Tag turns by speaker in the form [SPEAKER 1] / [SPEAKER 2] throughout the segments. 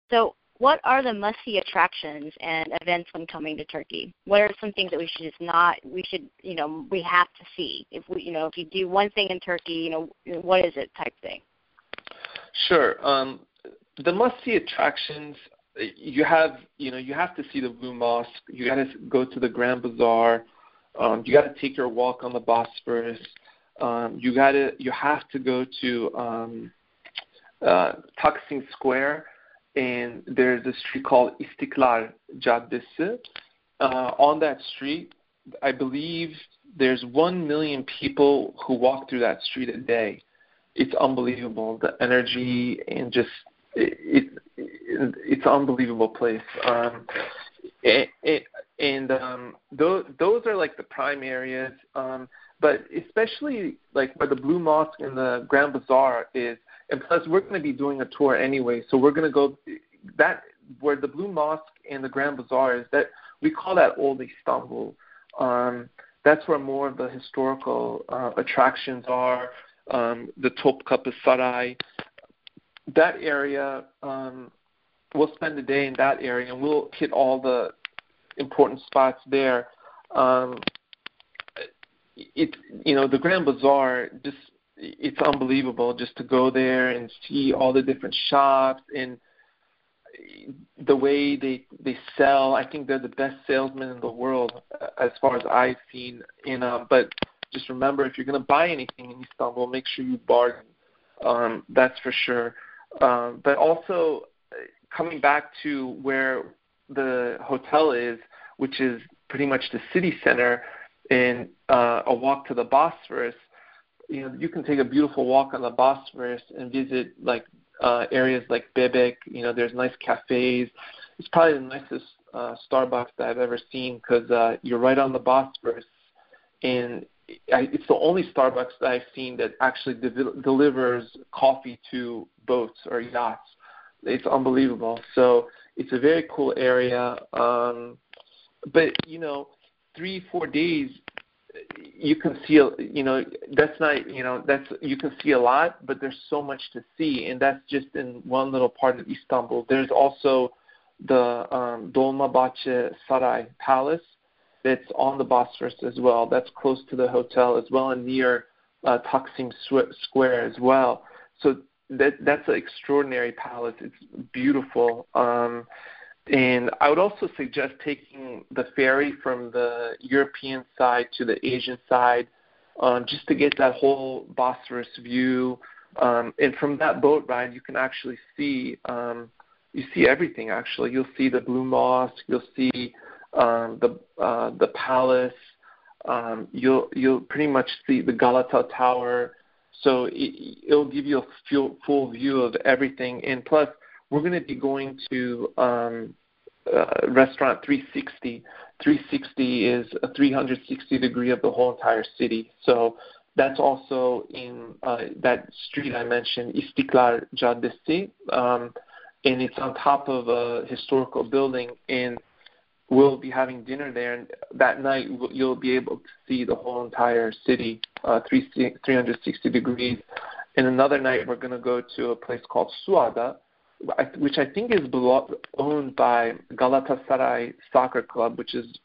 [SPEAKER 1] So what are the must-see attractions and events when coming to Turkey? What are some things that we have to see? If you do one thing in Turkey, what is it type thing?
[SPEAKER 2] Sure. The must-see attractions, you have to see the Blue Mosque. You got to go to the Grand Bazaar. You got to take your walk on the Bosphorus. You have to go to Taksim Square, and there's a street called Istiklal Caddesi. On that street, I believe there's 1 million people who walk through that street a day. It's unbelievable, the energy, and just it's an unbelievable place. Those are like the prime areas. But especially like where the Blue Mosque and the Grand Bazaar is, and plus we're going to be doing a tour anyway, so we're going to go that where the Blue Mosque and the Grand Bazaar is. That we call that Old Istanbul. That's where more of the historical attractions are. The Topkapı Saray, that area. We'll spend the day in that area, and we'll hit all the important spots there. The Grand Bazaar, it's unbelievable just to go there and see all the different shops and the way they sell. I think they're the best salesmen in the world as far as I've seen. But just remember, if you're going to buy anything in Istanbul, make sure you bargain. That's for sure. But also, coming back to where the hotel is, which is pretty much the city center, and a walk to the Bosphorus, you can take a beautiful walk on the Bosphorus and visit like areas like Bebek. There's nice cafes. It's probably the nicest Starbucks that I've ever seen because you're right on the Bosphorus, and it's the only Starbucks that I've seen that actually delivers coffee to boats or yachts. It's unbelievable. So it's a very cool area. But 3-4 days, you can see. That's not. You can see a lot, but there's so much to see, and that's just in one little part of Istanbul. There's also the Dolmabahce Saray Palace that's on the Bosphorus as well. That's close to the hotel as well, and near Taksim Square as well. So that's an extraordinary palace. It's beautiful. And I would also suggest taking the ferry from the European side to the Asian side, just to get that whole Bosphorus view. And from that boat ride, you can actually see everything. Actually, you'll see the Blue Mosque. You'll see the palace. You'll pretty much see the Galata Tower. So it'll give you a full view of everything. And plus, we're going to be going to restaurant 360. 360 is a 360 degree of the whole entire city. So that's also in that street I mentioned, Istiklal Caddesi, and it's on top of a historical building. And we'll be having dinner there, and that night you'll be able to see the whole entire city, 360 degrees. And another night we're going to go to a place called Suada, which I think is owned by Galatasaray Soccer Club, which is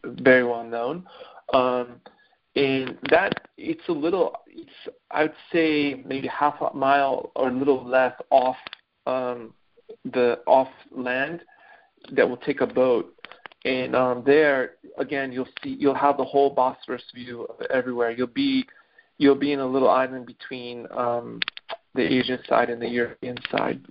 [SPEAKER 2] very well known. And that it's I would say maybe half a mile or a little less off land that will take a boat. And there again you'll have the whole Bosphorus view of everywhere. You'll be in a little island between the Asian side and the European side.